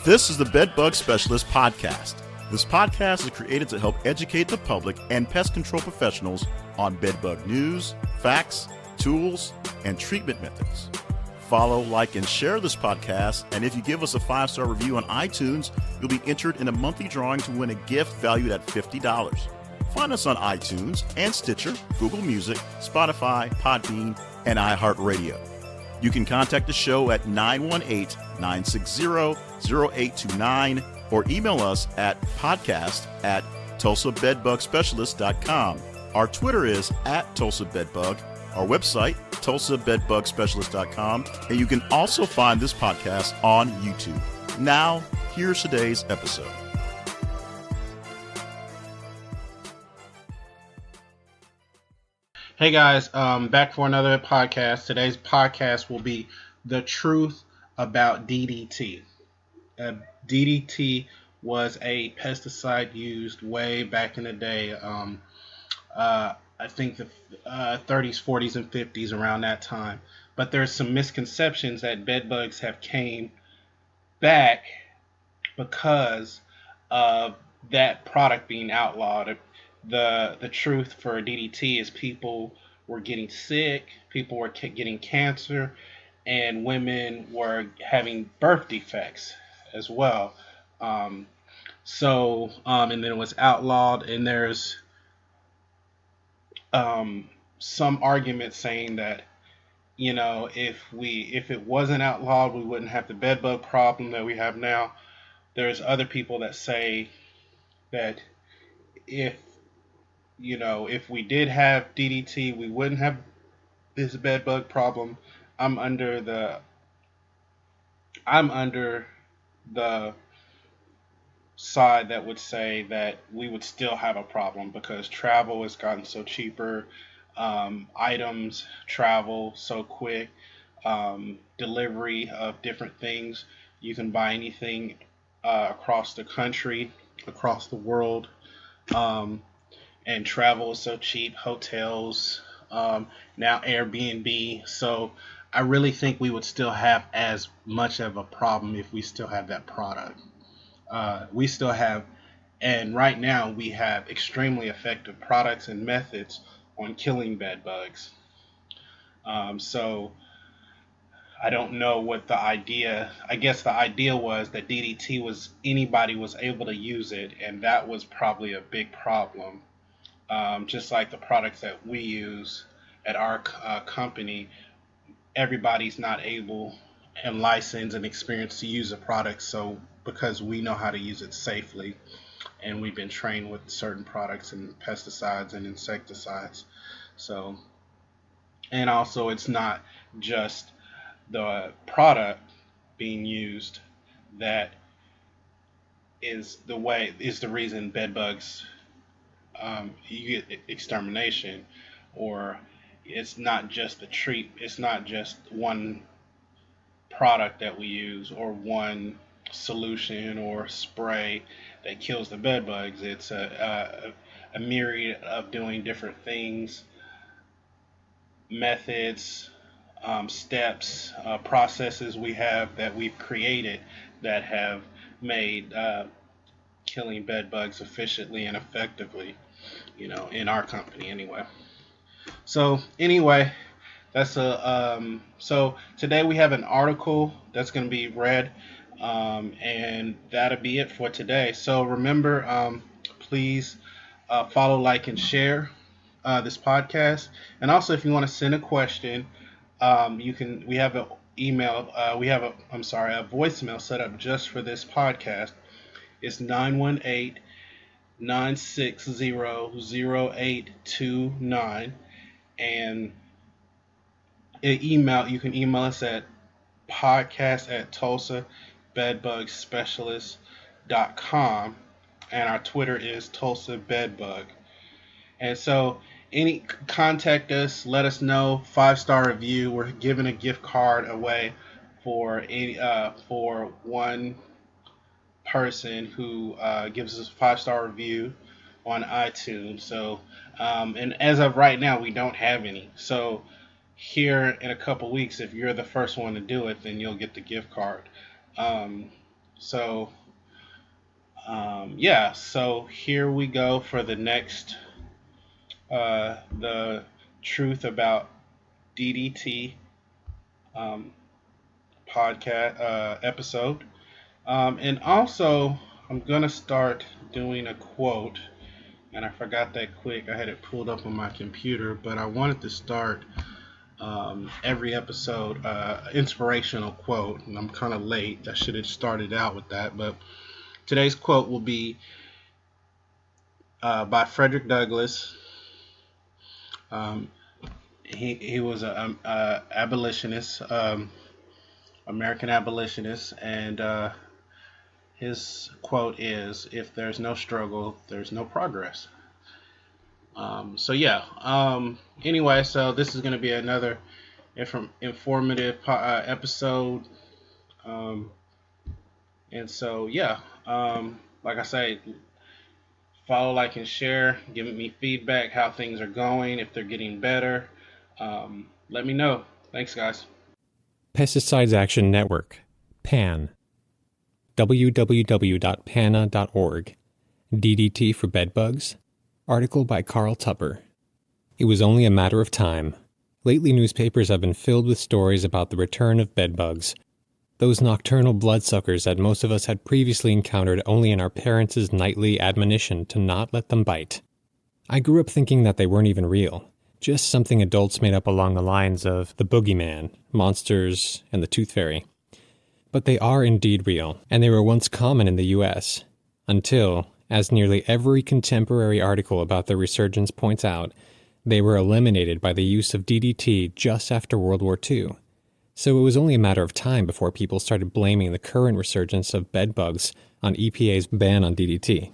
This is the Bed Bug Specialist podcast. This podcast is created to help educate the public and pest control professionals on bed bug news, facts, tools, and treatment methods. Follow, like, and share this podcast, and if you give us a 5-star review on iTunes, you'll be entered in a monthly drawing to win a gift valued at $50. Find us on iTunes and Stitcher, Google Music, Spotify, Podbean, and iHeartRadio. You can contact the show at 918-960-0829 or email us at podcast@tulsabedbugspecialist.com. Our Twitter is @TulsaBedBug. Our website, tulsabedbugspecialist.com. And you can also find this podcast on YouTube. Now, here's today's episode. Hey guys, back for another podcast. Today's podcast will be the truth about DDT. DDT was a pesticide used way back in the day. I think the 30s, 40s, and 50s, around that time. But there's some misconceptions that bed bugs have came back because of that product being outlawed. The truth for DDT is people were getting sick, people were getting cancer, and women were having birth defects as well. And then it was outlawed, and there's some argument saying that, you know, if it wasn't outlawed, we wouldn't have the bed bug problem that we have now. There's other people that say that if we did have DDT, we wouldn't have this bed bug problem. I'm under the side that would say that we would still have a problem because travel has gotten so cheaper, items travel so quick, delivery of different things. You can buy anything across the country, across the world. And travel is so cheap, hotels, now Airbnb. So I really think we would still have as much of a problem if we still have that product. We still have, and right now we have extremely effective products and methods on killing bed bugs. So I don't know what the idea, I guess the idea was that DDT was, anybody was able to use it, and that was probably a big problem. Just like the products that we use at our company, everybody's not able and licensed and experienced to use a product. So because we know how to use it safely, and we've been trained with certain products and pesticides and insecticides. So, and also it's not just the product being used that is the reason bed bugs you get extermination, or it's not just it's not just one product that we use or one solution or spray that kills the bed bugs. It's a myriad of doing different things, methods, steps, processes that we've created that have made killing bed bugs efficiently and effectively, in our company anyway. So anyway, so today we have an article that's going to be read, and that'll be it for today. So remember, please follow, like, and share this podcast. And also, if you want to send a question, you can. We have a voicemail set up just for this podcast. It's 918-960-0829, and you can email us at podcast@tulsabedbugspecialist.com, and our Twitter is Tulsa Bed Bug. And so contact us, let us know, 5-star review. We're giving a gift card away for one person who gives us a 5-star review on iTunes. So and as of right now, we don't have any. So here in a couple weeks, if you're the first one to do it, then you'll get the gift card. So, yeah, so here we go for the next, the truth about DDT um, podcast episode. And also, I'm going to start doing a quote, and I forgot that quick. I had it pulled up on my computer, but I wanted to start every episode inspirational quote, and I'm kind of late. I should have started out with that, but today's quote will be by Frederick Douglass. Um, he was a abolitionist, American abolitionist, and his quote is, "If there's no struggle, there's no progress." So yeah. Anyway, so this is going to be another informative episode. Um, and so yeah. Like I say, follow, like, and share. Give me feedback how things are going, if they're getting better. Let me know. Thanks, guys. Pesticides Action Network, PAN. www.pana.org. DDT for bedbugs. Article by Carl Tupper. It was only a matter of time. Lately, newspapers have been filled with stories about the return of bedbugs, those nocturnal bloodsuckers that most of us had previously encountered only in our parents' nightly admonition to not let them bite. I grew up thinking that they weren't even real, just something adults made up along the lines of the boogeyman, monsters, and the tooth fairy. But they are indeed real, and they were once common in the U.S., until, as nearly every contemporary article about their resurgence points out, they were eliminated by the use of DDT just after World War II. So it was only a matter of time before people started blaming the current resurgence of bedbugs on EPA's ban on DDT.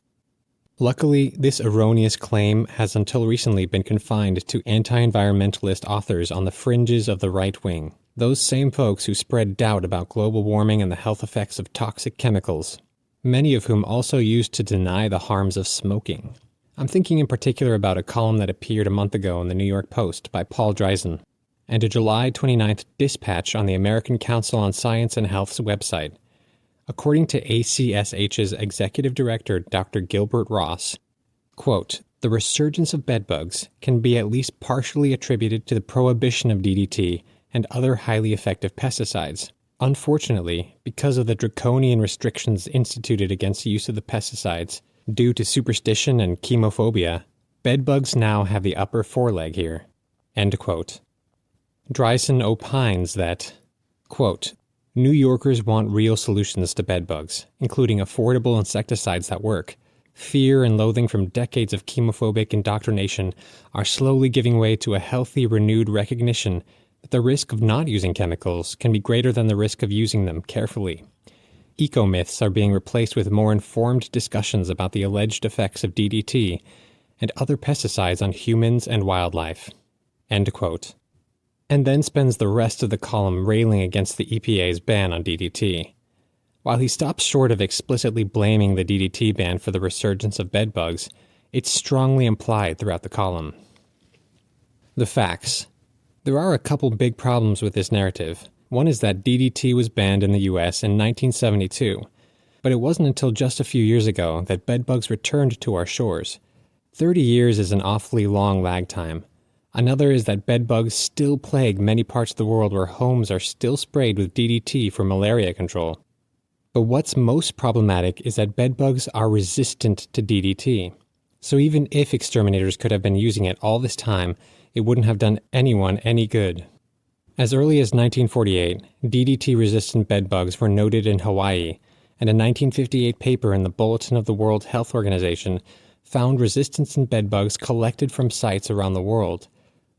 Luckily, this erroneous claim has until recently been confined to anti-environmentalist authors on the fringes of the right wing, those same folks who spread doubt about global warming and the health effects of toxic chemicals, many of whom also used to deny the harms of smoking. I'm thinking in particular about a column that appeared a month ago in the New York Post by Paul Dreisen, and a July 29th dispatch on the American Council on Science and Health's website. According to ACSH's executive director, Dr. Gilbert Ross, quote, "The resurgence of bedbugs can be at least partially attributed to the prohibition of DDT and other highly effective pesticides. Unfortunately, because of the draconian restrictions instituted against the use of the pesticides due to superstition and chemophobia, bedbugs now have the upper foreleg here." End quote. Dreisen opines that, quote, "New Yorkers want real solutions to bedbugs, including affordable insecticides that work. Fear and loathing from decades of chemophobic indoctrination are slowly giving way to a healthy, renewed recognition that the risk of not using chemicals can be greater than the risk of using them carefully. Eco-myths are being replaced with more informed discussions about the alleged effects of DDT and other pesticides on humans and wildlife." End quote. And then spends the rest of the column railing against the EPA's ban on DDT. While he stops short of explicitly blaming the DDT ban for the resurgence of bedbugs, it's strongly implied throughout the column. The facts. There are a couple big problems with this narrative. One is that DDT was banned in the US in 1972, but it wasn't until just a few years ago that bedbugs returned to our shores. 30 years is an awfully long lag time. Another is that bedbugs still plague many parts of the world where homes are still sprayed with DDT for malaria control. But what's most problematic is that bedbugs are resistant to DDT. So even if exterminators could have been using it all this time, it wouldn't have done anyone any good. As early as 1948, DDT-resistant bedbugs were noted in Hawaii, and a 1958 paper in the Bulletin of the World Health Organization found resistance in bedbugs collected from sites around the world.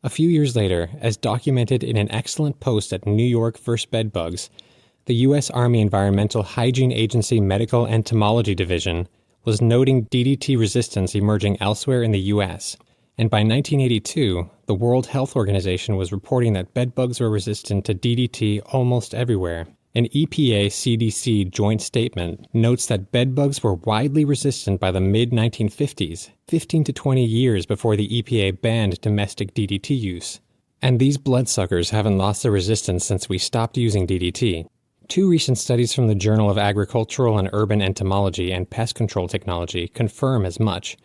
A few years later, as documented in an excellent post at New York vs. Bedbugs, the U.S. Army Environmental Hygiene Agency Medical Entomology Division was noting DDT resistance emerging elsewhere in the U.S., and by 1982, the World Health Organization was reporting that bedbugs were resistant to DDT almost everywhere. An EPA-CDC joint statement notes that bedbugs were widely resistant by the mid-1950s, 15 to 20 years before the EPA banned domestic DDT use. And these bloodsuckers haven't lost their resistance since we stopped using DDT. 2 recent studies from the Journal of Agricultural and Urban Entomology and Pest Control Technology confirm as much.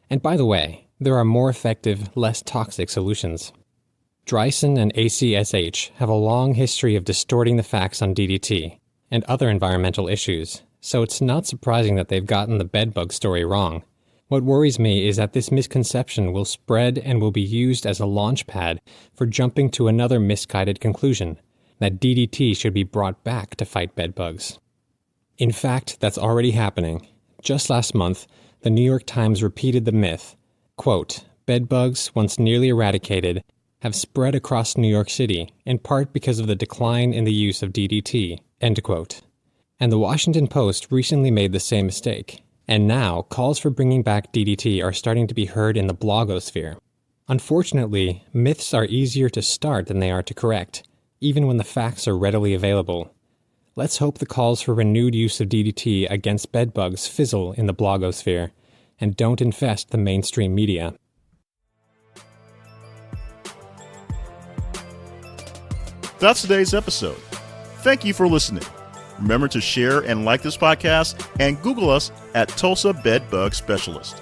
And by the way, there are more effective, less toxic solutions. Dreisen and ACSH have a long history of distorting the facts on DDT and other environmental issues, so it's not surprising that they've gotten the bedbug story wrong. What worries me is that this misconception will spread and will be used as a launch pad for jumping to another misguided conclusion, that DDT should be brought back to fight bedbugs. In fact, that's already happening. Just last month, the New York Times repeated the myth, quote, "Bedbugs, once nearly eradicated, have spread across New York City, in part because of the decline in the use of DDT," end quote. And the Washington Post recently made the same mistake. And now, calls for bringing back DDT are starting to be heard in the blogosphere. Unfortunately, myths are easier to start than they are to correct, even when the facts are readily available. Let's hope the calls for renewed use of DDT against bedbugs fizzle in the blogosphere, and don't infest the mainstream media. That's today's episode. Thank you for listening. Remember to share and like this podcast and Google us at Tulsa Bed Bug Specialist.